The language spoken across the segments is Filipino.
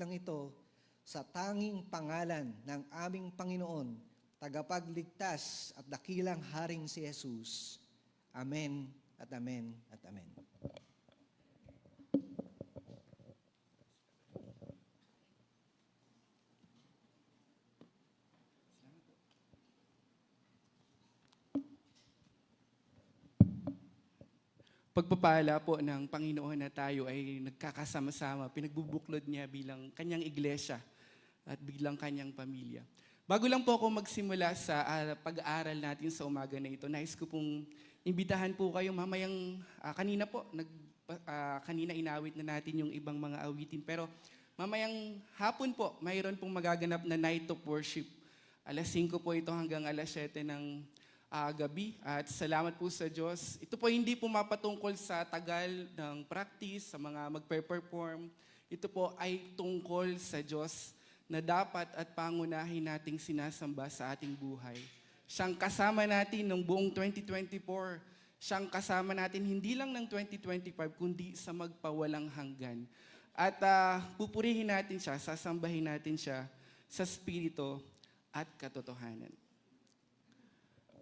ng ito sa tanging pangalan ng aming Panginoon, tagapagligtas at dakilang Haring si Jesus. Amen at amen at amen. Pagpapala po ng Panginoon na tayo ay nagkakasama-sama, pinagbubuklod niya bilang kanyang iglesia at bilang kanyang pamilya. Bago lang po ako magsimula sa pag-aaral natin sa umaga na ito, nais ko pong imbitahan po kayo mamayang kanina inawit na natin yung ibang mga awitin, pero mamayang hapon po, mayroon pong magaganap na night of worship. Alas 5 po ito hanggang alas 7 ng gabi, at salamat po sa Diyos. Ito po hindi po mapatungkol sa tagal ng practice, sa mga magpe-perform. Ito po ay tungkol sa Diyos na dapat at pangunahin nating sinasamba sa ating buhay. Siyang kasama natin ng buong 2024. Siyang kasama natin hindi lang ng 2025, kundi sa magpawalang hanggan. At pupurihin natin siya, sasambahin natin siya sa spirito at katotohanan.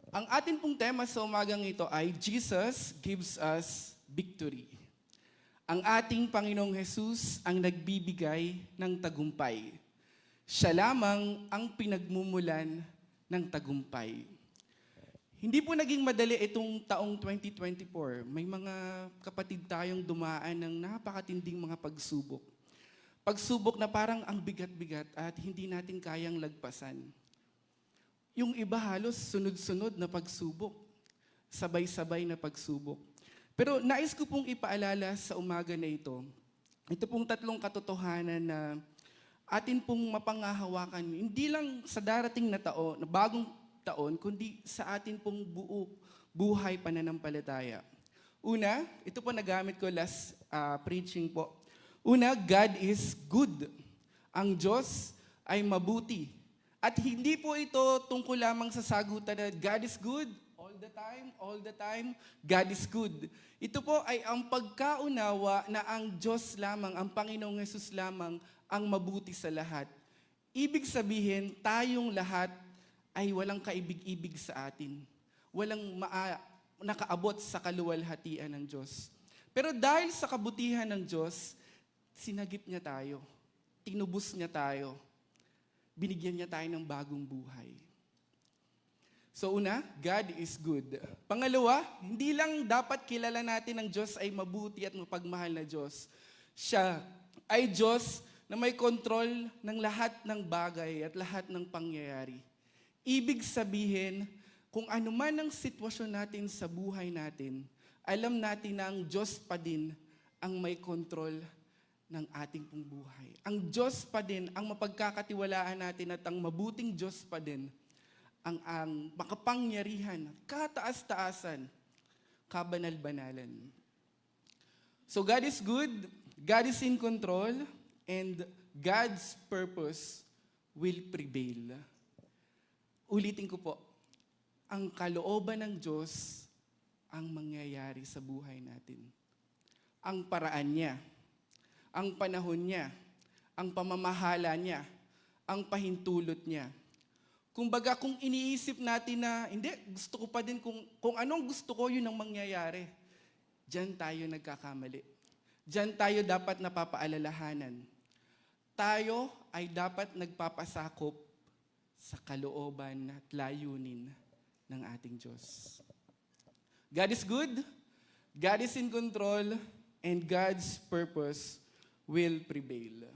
Ang atin pong tema sa umagang ito ay Jesus gives us victory. Ang ating Panginoong Jesus ang nagbibigay ng tagumpay. Siya lamang ang pinagmumulan ng tagumpay. Hindi po naging madali itong taong 2024. May mga kapatid tayong dumaan ng napakatinding mga pagsubok. Pagsubok na parang ang bigat-bigat at hindi natin kayang lagpasan. Yung iba halos sunod-sunod na pagsubok, sabay-sabay na pagsubok. Pero nais ko pong ipaalala sa umaga na ito pong tatlong katotohanan na atin pong mapangahawakan, hindi lang sa darating na taon, na bagong taon, kundi sa atin pong buhay pananampalataya. Una, ito po nagamit ko last preaching po. Una, God is good. Ang Diyos ay mabuti. At hindi po ito tungkol lamang sa sagutan na God is good all the time, God is good. Ito po ay ang pagkaunawa na ang Diyos lamang, ang Panginoong Hesus lamang ang mabuti sa lahat. Ibig sabihin, tayong lahat ay walang kaibig-ibig sa atin. Walang nakaabot sa kaluwalhatian ng Diyos. Pero dahil sa kabutihan ng Diyos, sinagip niya tayo, tinubos niya tayo, binigyan niya tayo ng bagong buhay. So una, God is good. Pangalawa, hindi lang dapat kilala natin ang Diyos ay mabuti at mapagmahal na Diyos. Siya ay Diyos na may kontrol ng lahat ng bagay at lahat ng pangyayari. Ibig sabihin, kung ano man ang sitwasyon natin sa buhay natin, alam natin na ang Diyos pa din ang may kontrol ng ating pong buhay. Ang Diyos pa din ang mapagkakatiwalaan natin at ang mabuting Diyos pa din ang makapangyarihan, kataas-taasan, kabanal-banalan. So God is good, God is in control, and God's purpose will prevail. Ulitin ko po, ang kalooban ng Diyos ang mangyayari sa buhay natin. Ang paraan niya, ang panahon niya, ang pamamahala niya, ang pahintulot niya. Kumbaga, kung iniisip natin na, hindi, gusto ko pa din, kung anong gusto ko, yun ang mangyayari. Diyan tayo nagkakamali. Diyan tayo dapat napapaalalahanan. Tayo ay dapat nagpapasakop sa kalooban at layunin ng ating Diyos. God is good, God is in control, and God's purpose will prevail.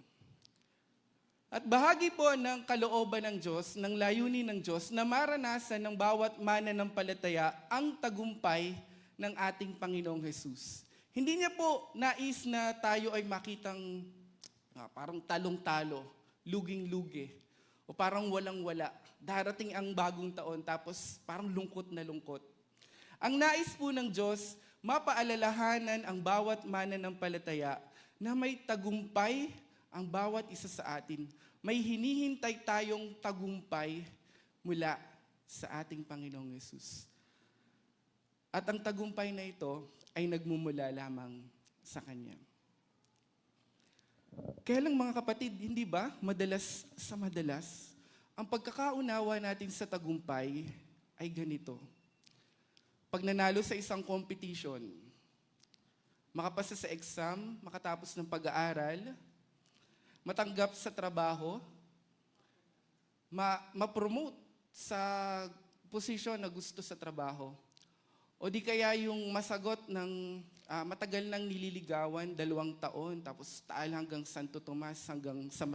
At bahagi po ng kalooban ng Diyos, ng layunin ng Diyos, na maranasan ng bawat mananampalataya ang tagumpay ng ating Panginoong Hesus. Hindi niya po nais na tayo ay makitang parang talong-talo, luging-lugi, o parang walang-wala. Darating ang bagong taon, tapos parang lungkot na lungkot. Ang nais po ng Diyos, mapaalalahanan ang bawat mananampalataya na may tagumpay ang bawat isa sa atin. May hinihintay tayong tagumpay mula sa ating Panginoong Hesus. At ang tagumpay na ito ay nagmumula lamang sa Kanya. Kaya lang mga kapatid, hindi ba madalas sa madalas, ang pagkakaunawa natin sa tagumpay ay ganito. Pag nanalo sa isang competition, makapasa sa exam, makatapos ng pag-aaral, matanggap sa trabaho, ma-promote sa posisyon na gusto sa trabaho. O di kaya yung masagot ng matagal nang nililigawan, 2 taon, tapos taal hanggang Santo Tomas, hanggang sa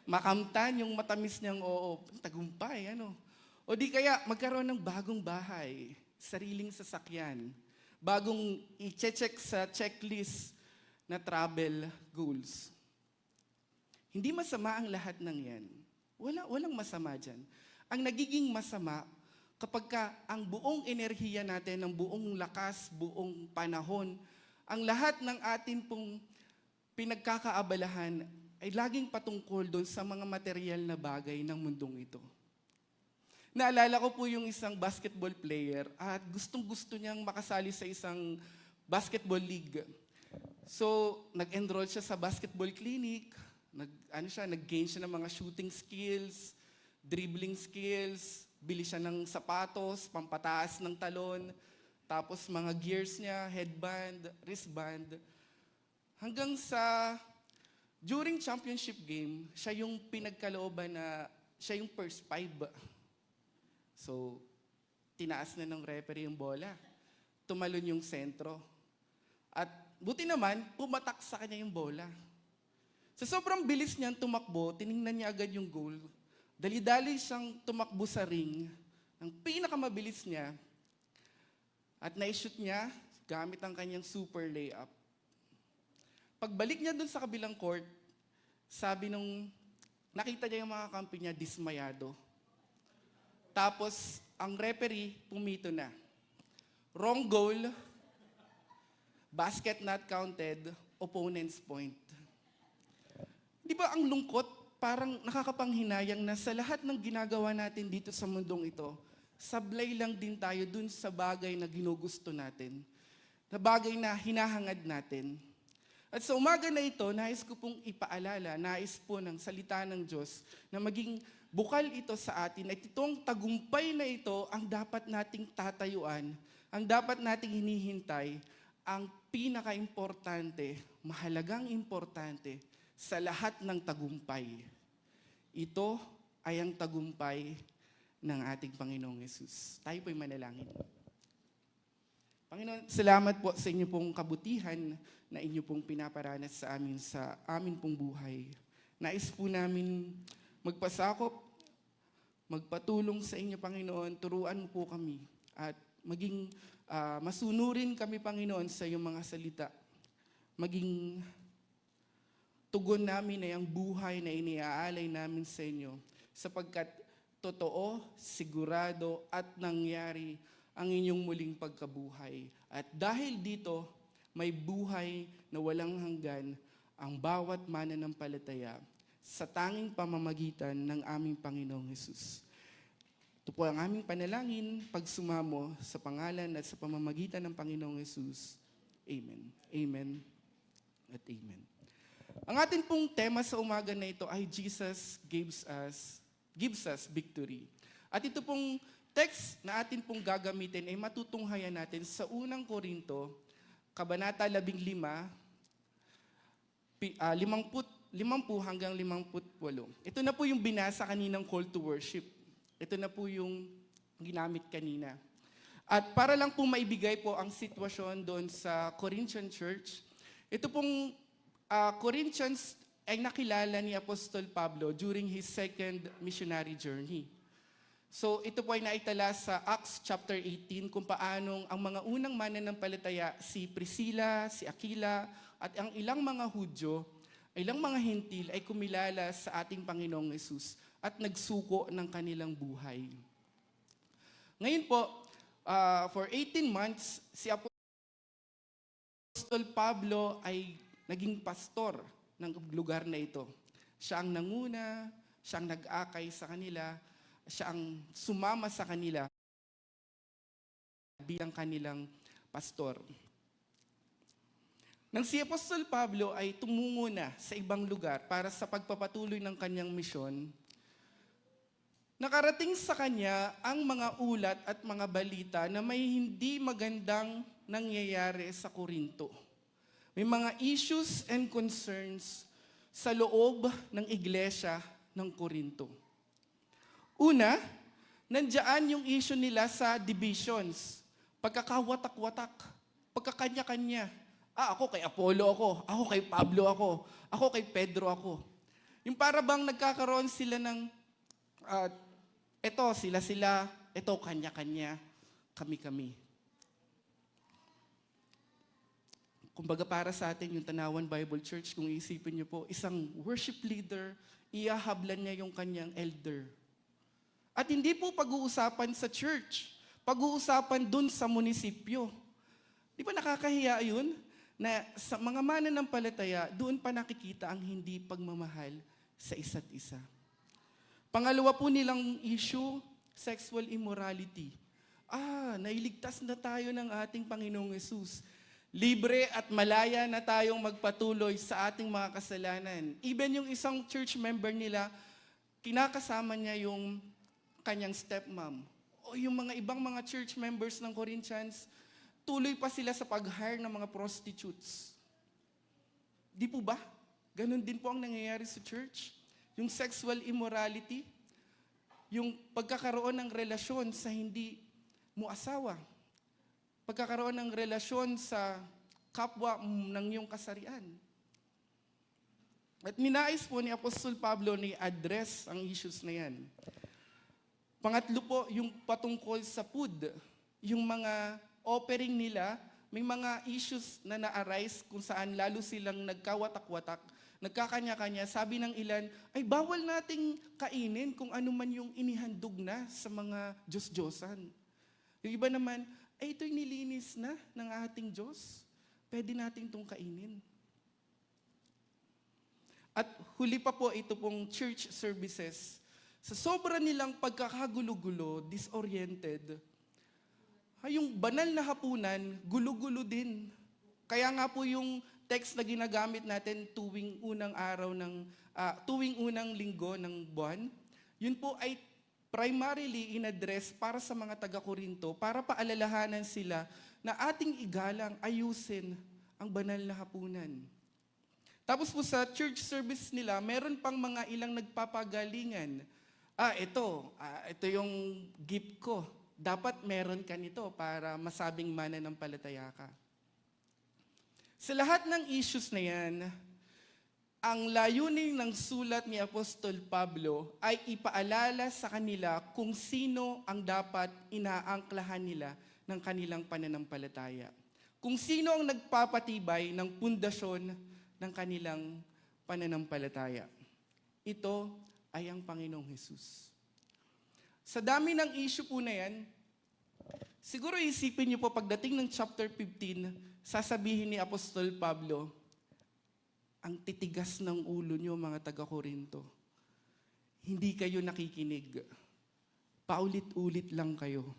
makamtan yung matamis niyang oo, tagumpay, ano. O di kaya magkaroon ng bagong bahay, sariling sasakyan, bagong i-check sa checklist na travel goals. Hindi masama ang lahat ng yan. Walang masama dyan. Ang nagiging masama, kapag ang buong enerhiya natin, ang buong lakas, buong panahon, ang lahat ng atin pong pinagkakaabalahan ay laging patungkol doon sa mga material na bagay ng mundong ito. Naalala ko po yung isang basketball player at gustong-gusto niyang makasali sa isang basketball league. So, nag-enroll siya sa basketball clinic, nag-gain siya ng mga shooting skills, dribbling skills, bili siya ng sapatos, pampataas ng talon, tapos mga gears niya, headband, wristband. Hanggang sa, during championship game, siya yung pinagkalooban na, siya yung first 5. So, tinaas na ng referee yung bola. Tumalon yung sentro. At buti naman, pumatak sa kanya yung bola. Sa sobrang bilis niyan tumakbo, tiningnan niya agad yung goal. Dali-dali siyang tumakbo sa ring. Ang pinakamabilis niya, at na-shoot niya gamit ang kanyang super layup. Pagbalik niya dun sa kabilang court, sabi nung nakita niya yung mga kampi niya, dismayado. Tapos, ang referee, pumito na. Wrong goal, basket not counted, opponent's point. Di ba ang lungkot, parang nakakapanghinayang na sa lahat ng ginagawa natin dito sa mundong ito, sablay lang din tayo dun sa bagay na ginugusto natin, na bagay na hinahangad natin. At sa umaga na ito, nais ko pong ipaalala, nais po ng salita ng Diyos na maging bukal ito sa atin at itong tagumpay na ito ang dapat nating tatayuan, ang dapat nating hinihintay, ang pinaka-importante, mahalagang importante sa lahat ng tagumpay. Ito ay ang tagumpay ng ating Panginoong Yesus. Tayo po'y manalangin. Panginoon, salamat po sa inyo pong kabutihan na inyo pong pinaparanas sa amin pong buhay. Nais po namin magpasakop, magpatulong sa inyo, Panginoon, turuan mo po kami at maging masunurin kami, Panginoon, sa iyong mga salita. Maging tugon namin ay ang buhay na iniaalay namin sa inyo sapagkat totoo, sigurado at nangyari ang inyong muling pagkabuhay. At dahil dito, may buhay na walang hanggan ang bawat mananampalataya sa tanging pamamagitan ng aming Panginoong Hesus. Ito po ang aming panalangin, pagsumamo sa pangalan at sa pamamagitan ng Panginoong Hesus. Amen. Amen. At amen. Ang atin pong tema sa umaga na ito ay Jesus gives us victory. At ito pong text na atin pong gagamitin ay matutunghayan natin sa unang Korinto, Kabanata 15, 50 hanggang 58. Ito na po yung binasa kaninang call to worship. Ito na po yung ginamit kanina. At para lang po maibigay po ang sitwasyon doon sa Corinthian Church, ito pong Corinthians ay nakilala ni Apostol Pablo during his second missionary journey. So ito po ay naitala sa Acts chapter 18 kung paanong ang mga unang mananampalataya, si Priscilla, si Aquila, at ang ilang mga Hudyo, ilang mga Hentil ay kumilala sa ating Panginoong Yesus at nagsuko ng kanilang buhay. Ngayon po, for 18 months, si Apostol Pablo ay naging pastor ng lugar na ito. Siya ang nanguna, siya ang nag-akay sa kanila, siya ang sumama sa kanila bilang kanilang pastor. Nang si Apostol Pablo ay tumungo na sa ibang lugar para sa pagpapatuloy ng kanyang misyon, nakarating sa kanya ang mga ulat at mga balita na may hindi magandang nangyayari sa Korinto. May mga issues and concerns sa loob ng iglesia ng Korinto. Una, nandiyan yung issue nila sa divisions, pagkakawatak-watak, pagkakanya-kanya. Ako kay Apollo ako kay Pablo ako kay Pedro ako. Yung para bang nagkakaroon sila ng, eto sila, eto kanya-kanya, kami-kami. Kumbaga para sa atin yung Tanawan Bible Church, kung isipin niyo po, isang worship leader, iyahablan niya yung kanyang elder. At hindi po pag-uusapan sa church, pag-uusapan dun sa munisipyo. Di ba nakakahiya yun? Na sa mga mananampalataya, doon pa nakikita ang hindi pagmamahal sa isa't isa. Pangalawa po nilang issue, sexual immorality. Nailigtas na tayo ng ating Panginoong Hesus. Libre at malaya na tayong magpatuloy sa ating mga kasalanan. Even yung isang church member nila, kinakasama niya yung kanyang stepmom. O yung mga ibang mga church members ng Corinthians, tuloy pa sila sa pag-hire ng mga prostitutes. Di po ba? Ganon din po ang nangyayari sa church. Yung sexual immorality, yung pagkakaroon ng relasyon sa hindi mo asawa, pagkakaroon ng relasyon sa kapwa ng iyong kasarian. At ninais po ni Apostol Pablo na i-address ang issues na yan. Pangatlo po, yung patungkol sa food, yung mga offering nila, may mga issues na na-arise kung saan lalo silang nagkawatak-watak, nagkakanya-kanya. Sabi ng ilan, ay bawal nating kainin kung ano man yung inihandog na sa mga Diyos-Diyosan. Yung iba naman, ay ito'y nilinis na ng ating Diyos. Pwede nating itong kainin. At huli pa po ito pong church services. Sa sobra nilang pagkakagulo-gulo, disoriented, yung banal na hapunan, gulo-gulo din. Kaya nga po yung text na ginagamit natin tuwing unang linggo ng buwan, yun po ay primarily in-address para sa mga taga-Korinto, para paalalahanan sila na ating igalang, ayusin ang banal na hapunan. Tapos po sa church service nila, meron pang mga ilang nagpapagalingan. Ito yung gift ko. Dapat meron ka nito para masabing mananampalataya ka. Sa lahat ng issues na yan, ang layunin ng sulat ni Apostol Pablo ay ipaalala sa kanila kung sino ang dapat inaangklahan nila ng kanilang pananampalataya. Kung sino ang nagpapatibay ng pundasyon ng kanilang pananampalataya. Ito ay ang Panginoong Hesus. Sa dami ng issue po na yan, siguro isipin niyo po pagdating ng chapter 15, sasabihin ni Apostol Pablo, ang titigas ng ulo niyo mga taga-Korinto. Hindi kayo nakikinig. Paulit-ulit lang kayo.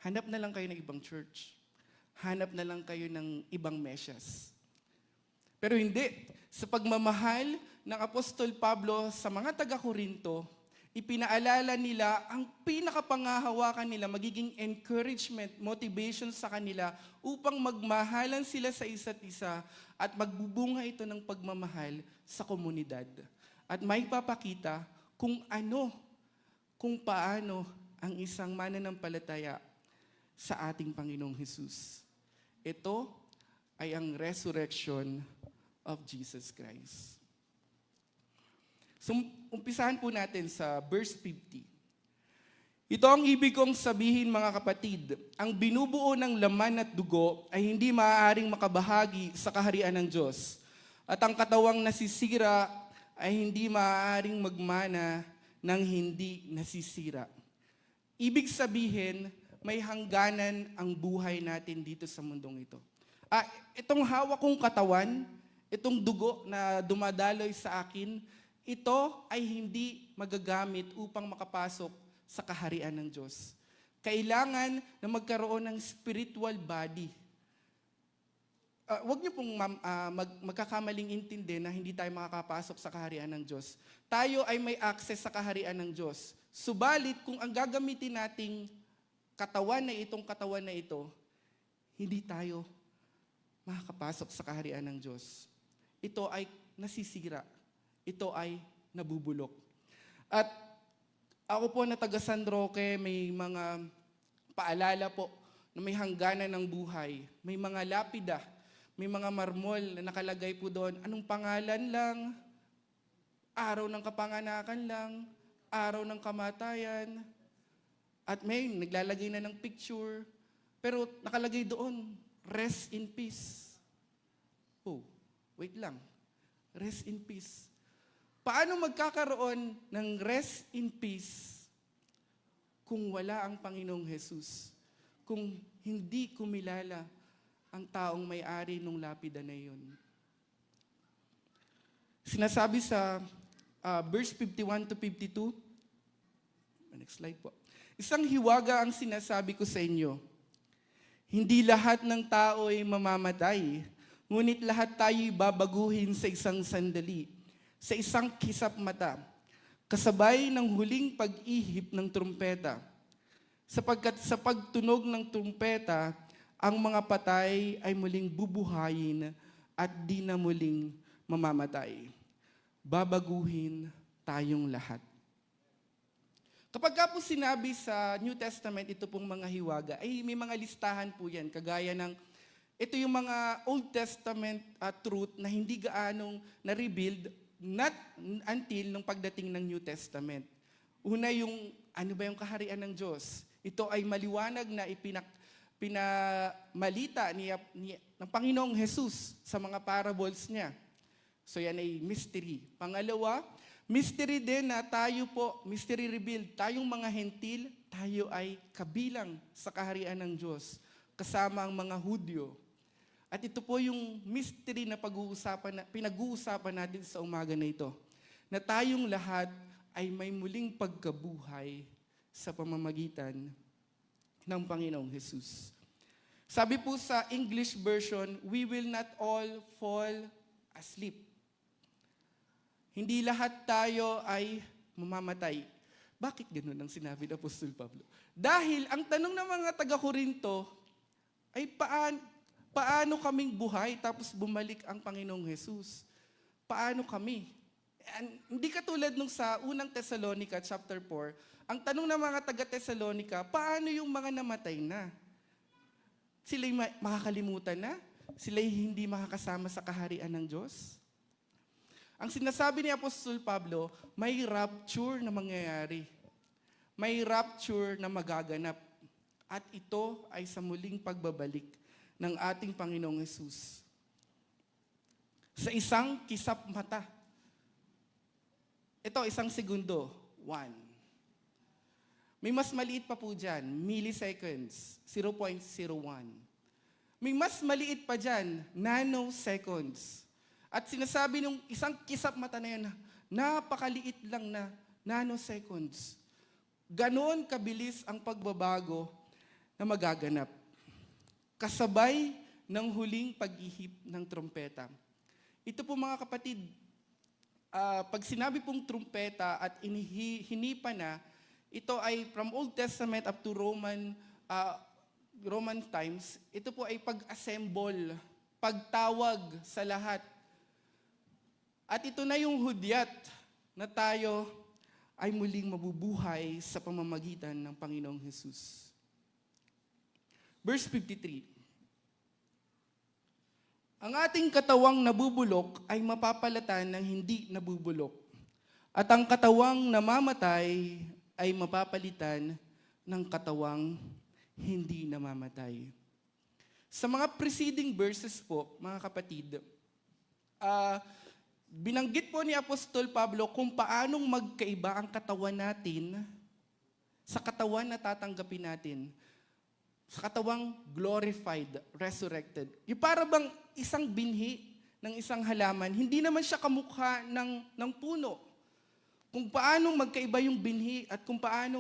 Hanap na lang kayo ng ibang church. Hanap na lang kayo ng ibang mesyas. Pero hindi. Sa pagmamahal ng Apostol Pablo sa mga taga-Korinto, ipinaalala nila ang pinakapangahawakan nila, magiging encouragement, motivation sa kanila upang magmahalan sila sa isa't isa at magbubunga ito ng pagmamahal sa komunidad. At may papakita kung paano ang isang mananampalataya sa ating Panginoong Hesus. Ito ay ang resurrection of Jesus Christ. So, umpisahan po natin sa verse 50. Ito ang ibig kong sabihin mga kapatid, ang binubuo ng laman at dugo ay hindi maaaring makabahagi sa kaharian ng Diyos. At ang katawang nasisira ay hindi maaaring magmana ng hindi nasisira. Ibig sabihin, may hangganan ang buhay natin dito sa mundong ito. Itong hawak kong katawan, itong dugo na dumadaloy sa akin, ito ay hindi magagamit upang makapasok sa kaharian ng Diyos. Kailangan na magkaroon ng spiritual body. wag niyo pong magkakamaling intindi na hindi tayo makakapasok sa kaharian ng Diyos. Tayo ay may access sa kaharian ng Diyos. Subalit, kung ang gagamitin nating katawan na ito, hindi tayo makakapasok sa kaharian ng Diyos. Ito ay nasisira. Ito ay nabubulok. At ako po na taga San Roque, may mga paalala po na may hangganan ng buhay. May mga lapida, may mga marmol na nakalagay po doon. Anong pangalan lang? Araw ng kapanganakan lang? Araw ng kamatayan? At may naglalagay na ng picture. Pero nakalagay doon, rest in peace. Oh, wait lang. Rest in peace. Paano magkakaroon ng rest in peace kung wala ang Panginoong Jesus? Kung hindi kumilala ang taong may-ari ng lapida na iyon. Sinasabi sa verse 51 to 52, next slide po. Isang hiwaga ang sinasabi ko sa inyo. Hindi lahat ng tao ay mamamatay, ngunit lahat tayo'y babaguhin sa isang sandali, sa isang kisap mata, kasabay ng huling pag-ihip ng trumpeta. Sapagkat sa pagtunog ng trumpeta, ang mga patay ay muling bubuhayin at di na muling mamamatay. Babaguhin tayong lahat. Kapag po sinabi sa New Testament, ito pong mga hiwaga, ay may mga listahan po yan, kagaya ng, ito yung mga Old Testament truth na hindi gaanong na-rebuild, not until nung pagdating ng New Testament. Una yung, ano ba yung kaharian ng Diyos? Ito ay maliwanag na pinamalita ng Panginoong Jesus sa mga parables niya. So yan ay mystery. Pangalawa, mystery din na tayo po, mystery revealed, tayong mga hentil, tayo ay kabilang sa kaharian ng Diyos, kasama ang mga Hudyo. At ito po yung mystery na pinag-uusapan natin sa umaga na ito, na tayong lahat ay may muling pagkabuhay sa pamamagitan ng Panginoong Jesus. Sabi po sa English version, we will not all fall asleep. Hindi lahat tayo ay mamamatay. Bakit ganoon ang sinabi ng Apostol Pablo? Dahil ang tanong ng mga taga-Korinto ay paano kaming buhay tapos bumalik ang Panginoong Jesus? Paano kami? Hindi katulad nung sa unang Thessalonica chapter 4, ang tanong ng mga taga-Thessalonica, paano yung mga namatay na? Sila'y makakalimutan na? Sila'y hindi makakasama sa kaharian ng Diyos? Ang sinasabi ni Apostol Pablo, may rapture na mangyayari. May rapture na magaganap. At ito ay sa muling pagbabalik ng ating Panginoong Jesus. Sa isang kisap mata. Ito, isang segundo. 1. May mas maliit pa po dyan, milliseconds, 0.01. May mas maliit pa dyan, nanoseconds. At sinasabi nung isang kisap mata na yun, napakaliit lang na nanoseconds. Ganoon kabilis ang pagbabago na magaganap. Kasabay ng huling pag-ihip ng trumpeta. Ito po mga kapatid, pag sinabi pong trumpeta at hinipa na, ito ay from Old Testament up to Roman times, ito po ay pag-assemble, pagtawag sa lahat. At ito na yung hudyat na tayo ay muling mabubuhay sa pamamagitan ng Panginoong Jesus. Verse 53. Ang ating katawang nabubulok ay mapapalatan ng hindi nabubulok. At ang katawang namamatay ay mapapalitan ng katawang hindi namamatay. Sa mga preceding verses po, mga kapatid, binanggit po ni Apostol Pablo kung paanong magkaiba ang katawan natin sa katawan na tatanggapin natin. Sa katawang glorified, resurrected. Yung para bang isang binhi ng isang halaman, hindi naman siya kamukha ng puno. Kung paano magkaiba yung binhi at kung paano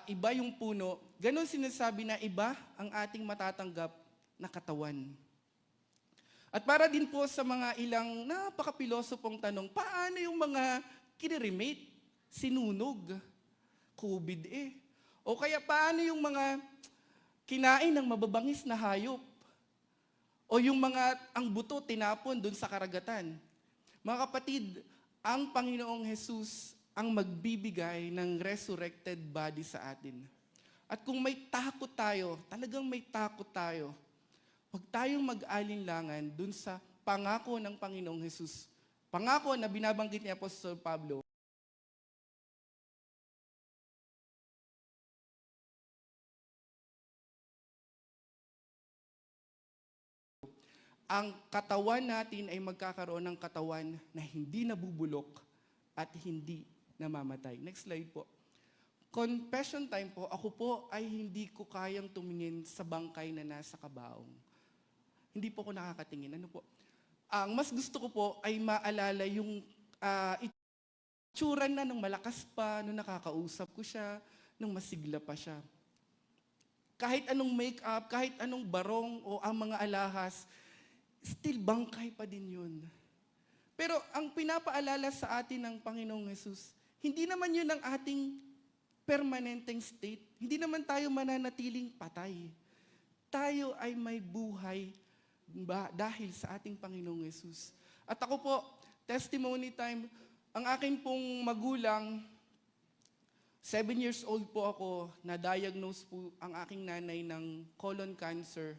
iba yung puno, ganun sinasabi na iba ang ating matatanggap na katawan. At para din po sa mga ilang napaka-pilosopong tanong, paano yung mga kiniremate, sinunog, COVID O kaya paano yung mga kinain ng mababangis na hayop? O yung ang buto tinapon dun sa karagatan? Mga kapatid, ang Panginoong Jesus ang magbibigay ng resurrected body sa atin. At kung may takot tayo, talagang may takot tayo, huwag tayong mag-alinlangan dun sa pangako ng Panginoong Jesus. Pangako na binabanggit ni Apostol Pablo. Ang katawan natin ay magkakaroon ng katawan na hindi nabubulok at hindi namamatay. Next slide po. Confession time po, ako po ay hindi ko kayang tumingin sa bangkay na nasa kabaong. Hindi po ako nakakatingin. Ano po? Ang mas gusto ko po ay maalala yung itsura na nung malakas pa, nung nakakausap ko siya, nung masigla pa siya. Kahit anong make-up, kahit anong barong o ang mga alahas, still bangkay pa din yun. Pero ang pinapaalala sa atin ng Panginoong Jesus, hindi naman yun ang ating permanenteng state. Hindi naman tayo mananatiling patay. Tayo ay may buhay dahil sa ating Panginoong Jesus. At ako po, testimony time, ang akin pong magulang, 7 years old po ako, na-diagnose po ang aking nanay ng colon cancer.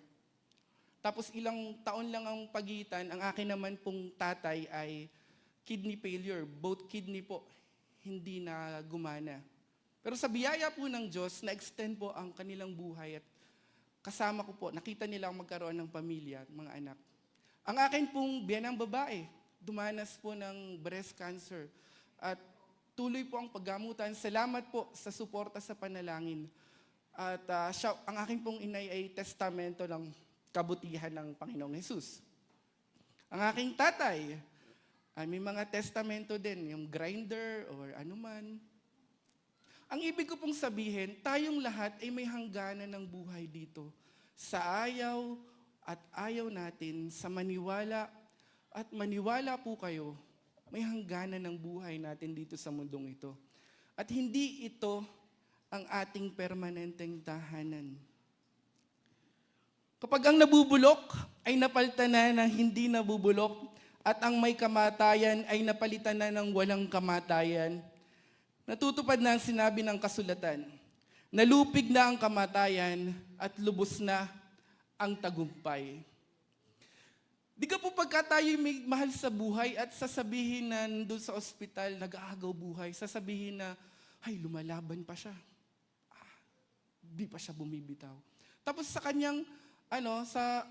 Tapos ilang taon lang ang pagitan, ang akin naman pong tatay ay kidney failure. Both kidney po, hindi na gumana. Pero sa biyaya po ng Diyos, na-extend po ang kanilang buhay at kasama ko po, nakita nila ang magkaroon ng pamilya, mga anak. Ang akin pong biyanang babae, dumanas po ng breast cancer at tuloy po ang paggamutan. Salamat po sa suporta sa panalangin. At ang akin pong inay ay testamento ng kabutihan ng Panginoong Jesus. Ang aking tatay, may mga testamento din, yung grinder or anuman. Ang ibig ko pong sabihin, tayong lahat ay may hangganan ng buhay dito. Sa ayaw at ayaw natin, sa maniwala at maniwala po kayo, may hangganan ng buhay natin dito sa mundong ito. At hindi ito ang ating permanenteng tahanan. Kapag ang nabubulok ay napalitan na ng hindi nabubulok at ang may kamatayan ay napalitan na ng walang kamatayan, natutupad na ang sinabi ng kasulatan. Nalupig na ang kamatayan at lubos na ang tagumpay. Di ka po pagka tayo may mahal sa buhay at sasabihin na doon sa ospital, nag-aagaw buhay, sasabihin na, ay, lumalaban pa siya. Di pa siya bumibitaw. Tapos sa kanyang, sa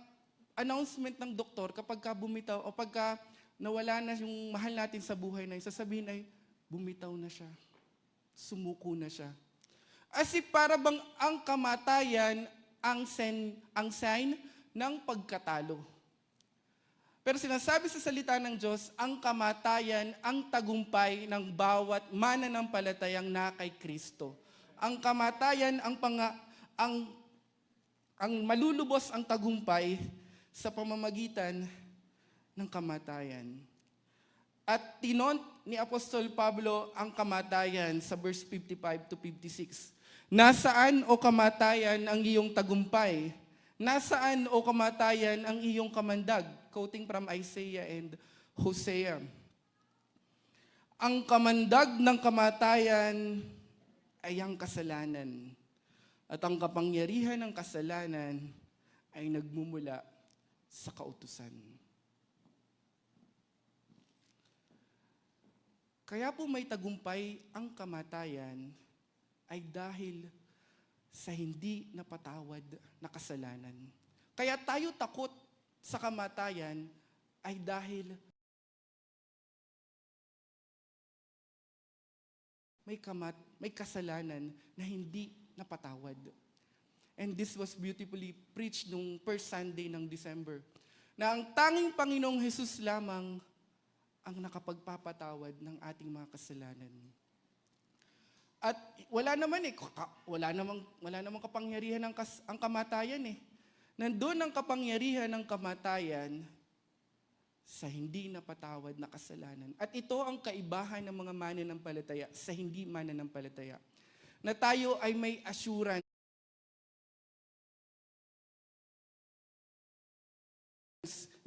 announcement ng doktor, kapag ka bumitaw o pagka nawala na yung mahal natin sa buhay na yun, sasabihin ay, bumitaw na siya. Sumuko na siya. As if para bang ang kamatayan ang sign ng pagkatalo. Pero sinasabi sa salita ng Diyos, ang kamatayan, ang tagumpay ng bawat mananampalatayang na kay Kristo. Ang kamatayan, ang malulubos ang tagumpay sa pamamagitan ng kamatayan. At tinont ni Apostol Pablo ang kamatayan sa verse 55 to 56. Nasaan o kamatayan ang iyong tagumpay? Nasaan o kamatayan ang iyong kamandag? Quoting from Isaiah and Hosea. Ang kamandag ng kamatayan ay ang kasalanan. At ang kapangyarihan ng kasalanan ay nagmumula sa kautusan. Kaya po may tagumpay ang kamatayan ay dahil sa hindi napatawad na kasalanan. Kaya tayo takot sa kamatayan ay dahil may kasalanan na hindi napatawad. And this was beautifully preached nung first Sunday ng December. Na ang tanging Panginoong Jesus lamang ang nakapagpapatawad ng ating mga kasalanan. At wala namang kapangyarihan ang kamatayan eh. Nandun ang kapangyarihan ng kamatayan sa hindi napatawad na kasalanan. At ito ang kaibahan ng mga mananampalataya sa hindi mananampalataya. Na tayo ay may assurance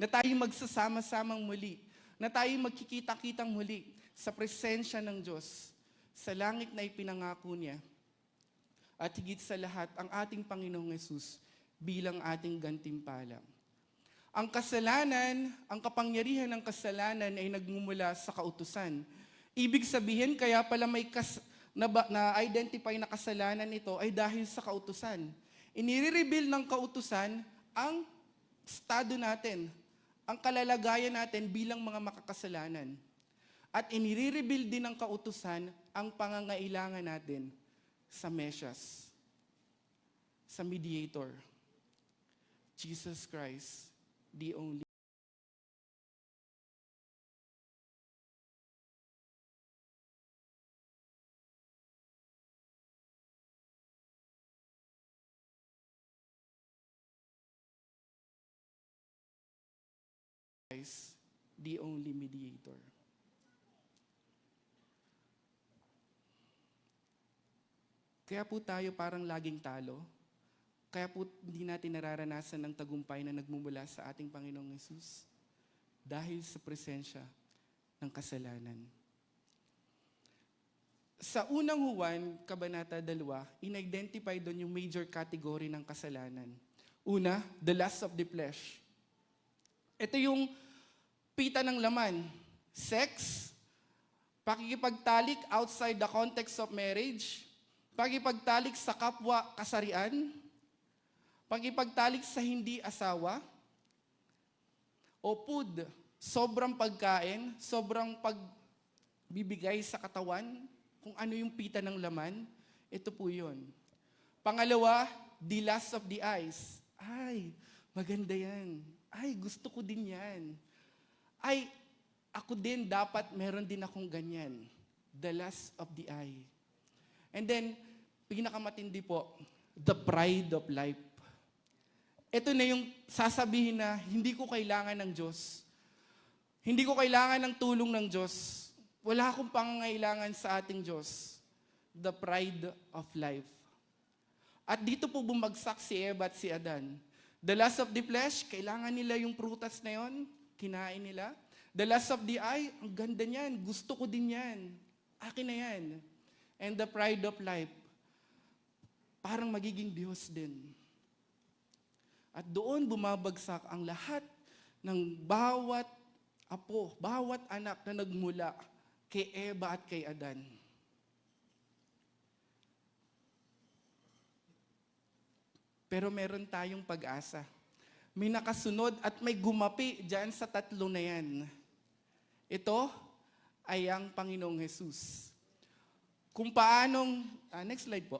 na tayo magsasama-samang muli, na tayo magkikita-kitang muli sa presensya ng Diyos, sa langit na ipinangako niya, at higit sa lahat, ang ating Panginoong Hesus bilang ating gantimpala. Ang kasalanan, ang kapangyarihan ng kasalanan ay nagmumula sa kautusan. Ibig sabihin, kaya pala may na-identify na kasalanan ito ay dahil sa kautusan. Inire-reveal ng kautusan ang estado natin, ang kalalagayan natin bilang mga makakasalanan. At inire-reveal din ng kautusan ang pangangailangan natin sa Mesyas, sa mediator, Jesus Christ, the only Christ, the only mediator. Kaya po tayo parang laging talo. Kaya po hindi natin nararanasan ng tagumpay na nagmumula sa ating Panginoong Hesus dahil sa presensya ng kasalanan. Sa unang Juan, Kabanata 2, in-identify doon yung major category ng kasalanan. Una, the lust of the flesh. Ito yung pita ng laman, sex, pakikipagtalik outside the context of marriage, pakikipagtalik sa kapwa kasarian, pakikipagtalik sa hindi asawa, o food, sobrang pagkain, sobrang pagbibigay sa katawan, kung ano yung pita ng laman, ito po yun. Pangalawa, the lust of the eyes. Ay, maganda yan. Ay, gusto ko din yan. Ay, ako din dapat meron din akong ganyan. The lust of the eye. And then, pinakamatindi po, the pride of life. Ito na yung sasabihin na hindi ko kailangan ng Diyos. Hindi ko kailangan ng tulong ng Diyos. Wala akong pangangailangan sa ating Diyos. The pride of life. At dito po bumagsak si Eva at si Adan. The lust of the flesh, kailangan nila yung prutas na yon, kinain nila. The lust of the eye, ang ganda niyan, gusto ko din yan. Akin na yan. And the pride of life, parang magiging Diyos din. At doon bumabagsak ang lahat ng bawat apo, bawat anak na nagmula kay Eva at kay Adan. Pero meron tayong pag-asa. May nakasunod at may gumapi dyan sa tatlo na yan. Ito ay ang Panginoong Hesus. Kung paanong, next slide po.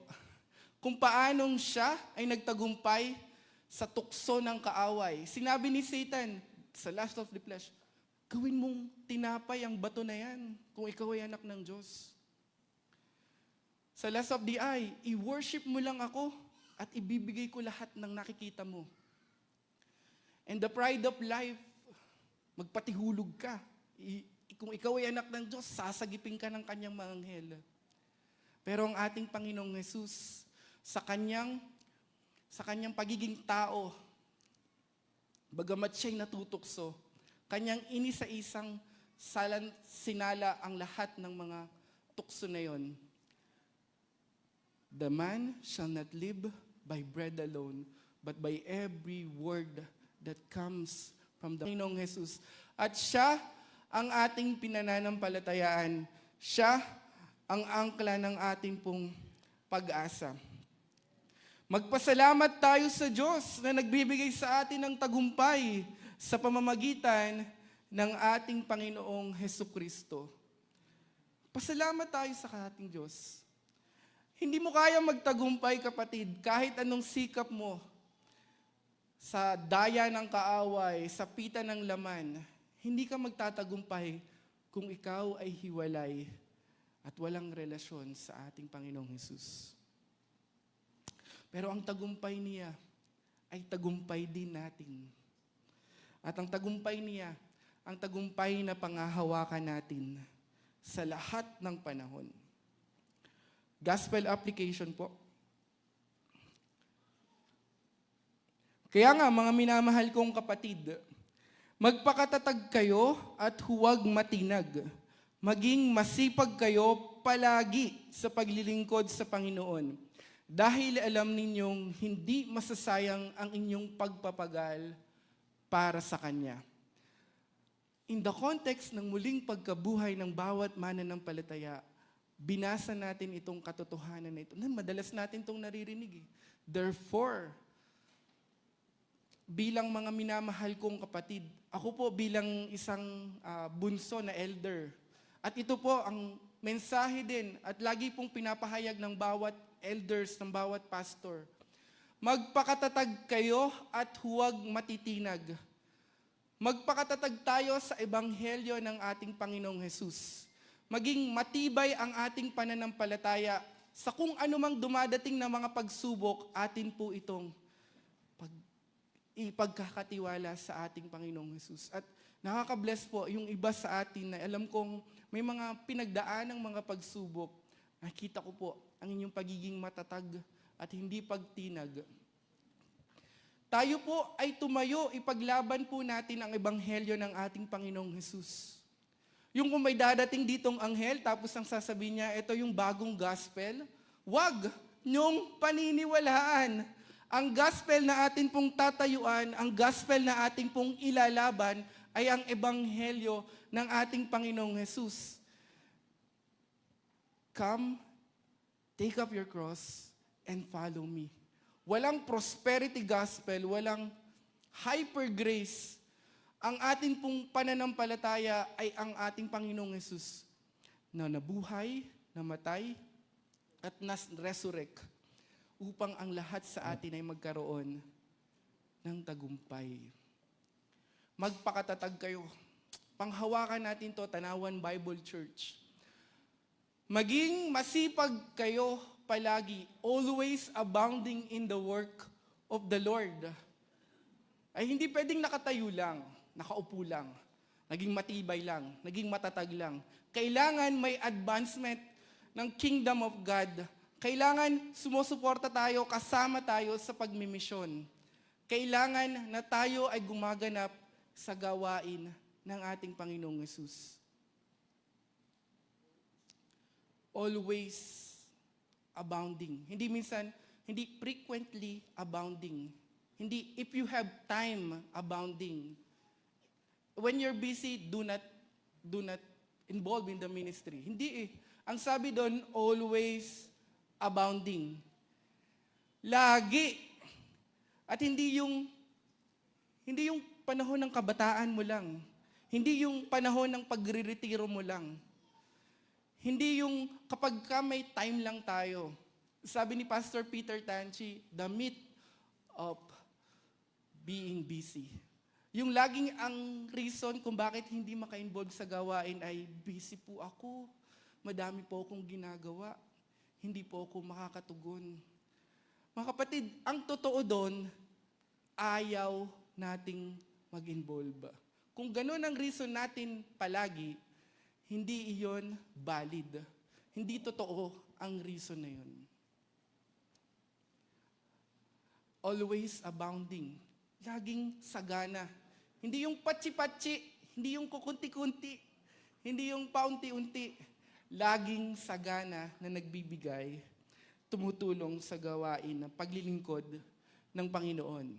Kung paanong siya ay nagtagumpay sa tukso ng kaaway. Sinabi ni Satan sa lust of the flesh, gawin mong tinapay ang bato na yan kung ikaw ay anak ng Diyos. Sa lust of the eye, i-worship mo lang ako at ibibigay ko lahat ng nakikita mo. And the pride of life, magpatihulog ka. Kung ikaw ay anak ng Diyos, sasagipin ka ng kanyang mga anghel. Pero ang ating Panginoong Hesus, sa kanyang pagiging tao, bagamat siya'y natutokso, kanyang inisa-isang sinala ang lahat ng mga tukso na yon. The man shall not live by bread alone, but by every word that comes from the Panginoong Hesus. At siya ang ating pinananampalatayaan. Siya ang angkla ng ating pong pag-asa. Magpasalamat tayo sa Diyos na nagbibigay sa atin ng tagumpay sa pamamagitan ng ating Panginoong Hesukristo. Pasalamat tayo sa ating Diyos. Hindi mo kaya magtagumpay, kapatid, kahit anong sikap mo sa daya ng kaaway, sa pita ng laman. Hindi ka magtatagumpay kung ikaw ay hiwalay at walang relasyon sa ating Panginoong Hesus. Pero ang tagumpay niya ay tagumpay din natin. At ang tagumpay niya ang tagumpay na pangahawakan natin sa lahat ng panahon. Gospel application po. Kaya nga, mga minamahal kong kapatid, magpakatatag kayo at huwag matinag. Maging masipag kayo palagi sa paglilingkod sa Panginoon. Dahil alam ninyong hindi masasayang ang inyong pagpapagal para sa Kanya. In the context ng muling pagkabuhay ng bawat mananampalataya, binasa natin itong katotohanan na ito. Madalas natin itong naririnig. Therefore, bilang mga minamahal kong kapatid, ako po bilang isang bunso na elder. At ito po ang mensahe din at lagi pong pinapahayag ng bawat elders, ng bawat pastor. Magpakatatag kayo at huwag matitinag. Magpakatatag tayo sa ebanghelyo ng ating Panginoong Hesus. Maging matibay ang ating pananampalataya sa kung anumang dumadating na mga pagsubok, atin po itong ipagkakatiwala sa ating Panginoong Hesus. At nakaka-bless po yung iba sa atin na alam kong may mga pinagdaan ng mga pagsubok. Nakita ko po ang inyong pagiging matatag at hindi pagtinag. Tayo po ay tumayo, ipaglaban po natin ang ebanghelyo ng ating Panginoong Hesus. Yung kung may dadating ditong anghel, tapos ang sasabihin niya, ito yung bagong gospel, wag niyong paniniwalaan. Ang gospel na atin pong tatayuan, ang gospel na ating pong ilalaban, ay ang ebanghelyo ng ating Panginoong Hesus. Come, take up your cross, and follow me. Walang prosperity gospel, walang hyper grace. Ang ating pong pananampalataya ay ang ating Panginoong Hesus na nabuhay, namatay, at nas-resurrect upang ang lahat sa atin ay magkaroon ng tagumpay. Magpakatatag kayo. Panghawakan natin to, Tanawan Bible Church. Maging masipag kayo palagi, always abounding in the work of the Lord. Ay hindi pwedeng nakatayo lang, nakaupo lang, naging matibay lang, naging matatag lang. Kailangan may advancement ng kingdom of God. Kailangan sumusuporta tayo, kasama tayo sa pagmimisyon. Kailangan na tayo ay gumaganap sa gawain ng ating Panginoong Hesus. Always abounding. Hindi minsan, hindi frequently abounding. Hindi if you have time abounding. When you're busy, do not involve in the ministry. Hindi eh. Ang sabi doon, always abounding. Lagi. At hindi yung panahon ng kabataan mo lang. Hindi yung panahon ng pagre-retiro mo lang. Hindi yung kapag ka may time lang tayo. Sabi ni Pastor Peter Tanchi, the myth of being busy. Yung laging ang reason kung bakit hindi maka-involve sa gawain ay busy po ako. Madami po akong ginagawa. Hindi po ako makakatugon. Mga kapatid, ang totoo doon, ayaw nating mag-involve. Kung gano'n ang reason natin palagi, hindi iyon valid. Hindi totoo ang reason na yun. Always abounding. Laging sagana. Hindi yung patsi-patsi, hindi yung kukunti-kunti, hindi yung paunti-unti. Laging sagana na nagbibigay, tumutulong sa gawain ng paglilingkod ng Panginoon.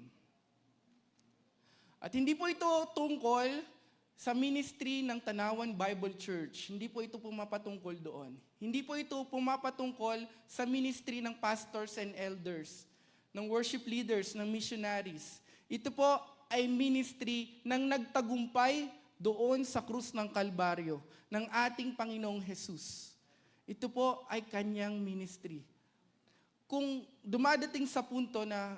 At hindi po ito tungkol sa ministry ng Tanawan Bible Church. Hindi po ito pumapatungkol doon. Hindi po ito pumapatungkol sa ministry ng pastors and elders, ng worship leaders, ng missionaries. Ito po ay ministry ng nagtagumpay doon sa krus ng Kalbaryo ng ating Panginoong Hesus. Ito po ay kanyang ministry. Kung dumadating sa punto na,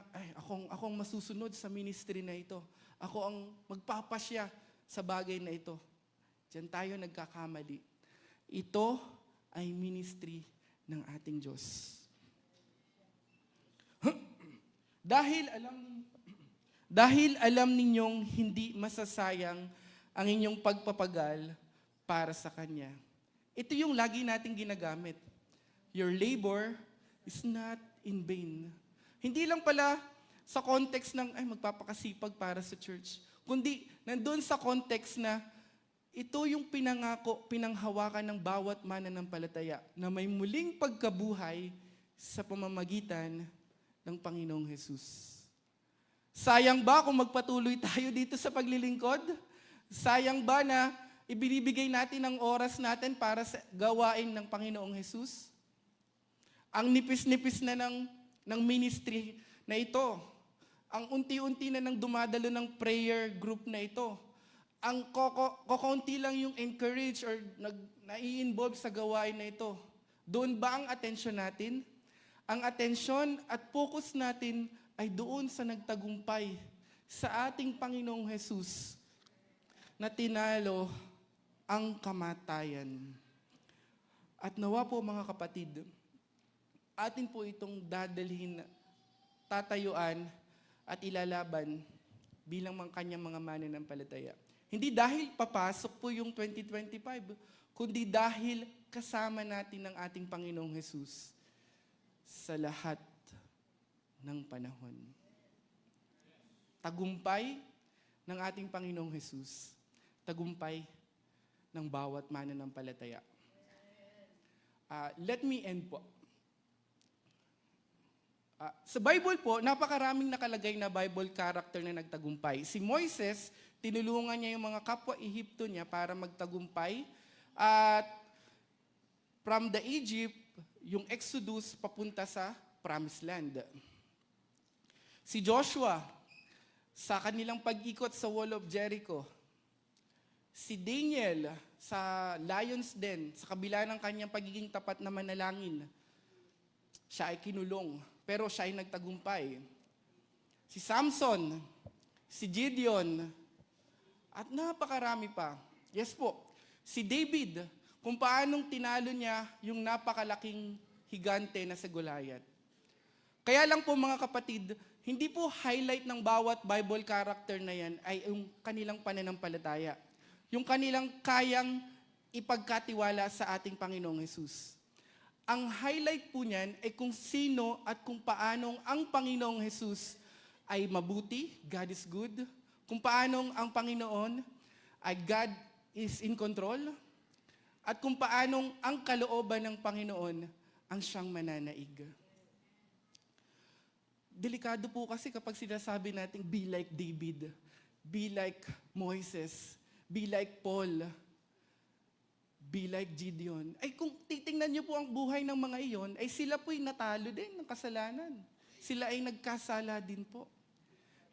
akong masusunod sa ministry na ito, ako ang magpapasya sa bagay na ito, diyan tayo nagkakamali. Ito ay ministry ng ating Diyos. Dahil alam ninyong hindi masasayang ang inyong pagpapagal para sa Kanya. Ito yung lagi nating ginagamit. Your labor is not in vain. Hindi lang pala sa context ng, magpapakasipag para sa church, kundi nandun sa context na ito yung pinangako, pinanghawakan ng bawat mananampalataya na may muling pagkabuhay sa pamamagitan ng Panginoong Hesus. Sayang ba kung magpatuloy tayo dito sa paglilingkod? Sayang ba na ibinibigay natin ang oras natin para sa gawain ng Panginoong Hesus? Ang nipis-nipis na ng ministry na ito, ang unti-unti na nang dumadalo ng prayer group na ito, ang kokonti lang yung encourage or nai-involve sa gawain na ito. Doon ba ang atensyon natin? Ang atensyon at focus natin ay doon sa nagtagumpay sa ating Panginoong Hesus na tinalo ang kamatayan. At nawa po mga kapatid, atin po itong dadalhin, tatayuan at ilalaban bilang kanyang mga mananampalataya. Hindi dahil papasok po yung 2025, kundi dahil kasama natin ang ating Panginoong Hesus sa lahat ng panahon. Tagumpay ng ating Panginoong Hesus, tagumpay ng bawat mananampalataya. Let me end po. Sa Bible po, napakaraming nakalagay na Bible character na nagtagumpay. Si Moises, tinulungan niya yung mga kapwa Ehipto niya para magtagumpay. At from the Egypt, yung Exodus papunta sa Promised Land. Si Joshua, sa kanilang pag-ikot sa Wall of Jericho. Si Daniel, sa Lion's Den, sa kabila ng kanyang pagiging tapat na manalangin. Siya ay kinulong, pero siya ay nagtagumpay. Si Samson, si Gideon, at napakarami pa. Yes po, si David, kung paanong tinalo niya yung napakalaking higante na si Goliath. Kaya lang po mga kapatid, hindi po highlight ng bawat Bible character na yan ay yung kanilang pananampalataya. Yung kanilang kayang ipagkatiwala sa ating Panginoong Hesus. Ang highlight po niyan ay kung sino at kung paanong ang Panginoong Hesus ay mabuti, God is good, kung paanong ang Panginoon ay God is in control, at kung paanong ang kalooban ng Panginoon ang siyang mananaig. Delikado po kasi kapag sinasabi natin, be like David, be like Moises, be like Paul, be like Gideon. Ay kung titingnan niyo po ang buhay ng mga iyon, ay sila po'y natalo din ng kasalanan. Sila ay nagkasala din po.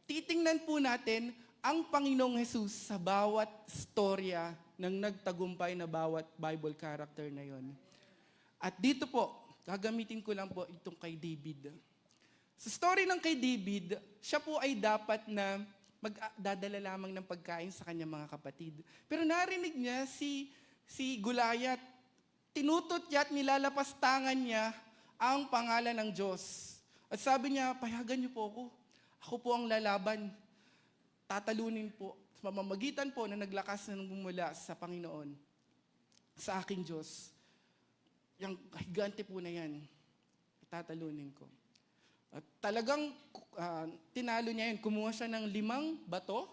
Titingnan po natin ang Panginoong Hesus sa bawat storya ng nagtagumpay na bawat Bible character na yon. At dito po, gagamitin ko lang po itong kay David. Sa story ng kay David, siya po ay dapat na magdadala lamang ng pagkain sa kanyang mga kapatid. Pero narinig niya si Goliath, tinutot niya at nilalapastangan niya ang pangalan ng Diyos. At sabi niya, payagan niyo po ako. Ako po ang lalaban. Tatalunin po. Sa pamamagitan po na naglakas na bumula sa Panginoon, sa aking Diyos. Yung higante po na yan, tatalunin ko. At talagang tinalo niya yun. Kumuha siya ng 5 bato.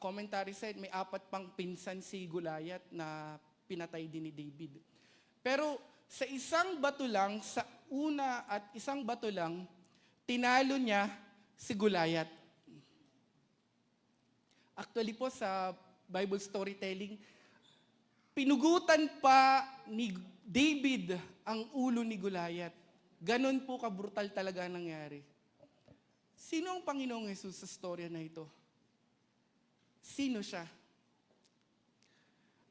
Commentary said, may 4 pang pinsan si Goliath na pinatay din ni David. Pero sa isang bato lang, sa una at isang bato lang, tinalo niya si Goliath. Actually po sa Bible storytelling, pinugutan pa ni David ang ulo ni Goliath. Ganon po kabrutal talaga nangyari. Sino ang Panginoong Hesus sa storya na ito? Sino siya?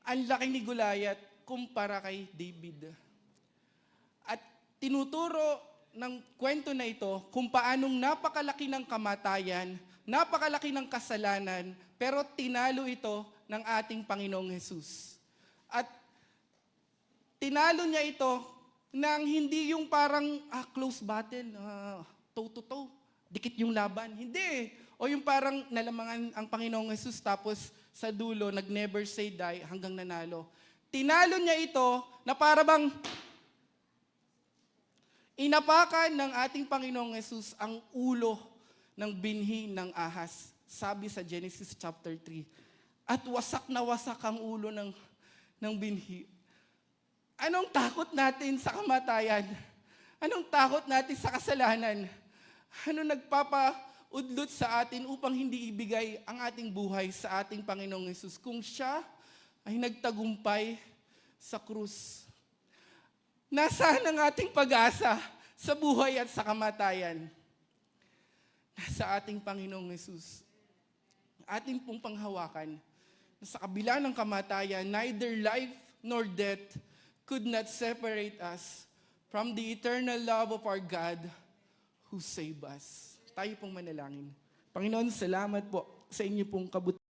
Ang laki ni Goliath kumpara kay David. At tinuturo ng kwento na ito kung paanong napakalaki ng kamatayan, napakalaki ng kasalanan, pero tinalo ito ng ating Panginoong Hesus. At tinalo niya ito nang hindi yung parang close battle, toe-to-toe, dikit yung laban. Hindi. O yung parang nalamangan ang Panginoong Hesus tapos sa dulo, nag-never say die hanggang nanalo. Tinalo niya ito na para bang inapakan ng ating Panginoong Yesus ang ulo ng binhi ng ahas. Sabi sa Genesis chapter 3. At wasak na wasak ang ulo ng binhi. Anong takot natin sa kamatayan? Anong takot natin sa kasalanan? Ano nagpapaudlot sa atin upang hindi ibigay ang ating buhay sa ating Panginoong Yesus kung siya ay nagtagumpay sa krus? Nasaan ang ating pag-asa sa buhay at sa kamatayan? Nasa ating Panginoong Yesus. Ating pong panghawakan na sa kabila ng kamatayan, neither life nor death could not separate us from the eternal love of our God who saved us. Tayo pong manalangin. Panginoon, salamat po sa inyo pong kabutihan.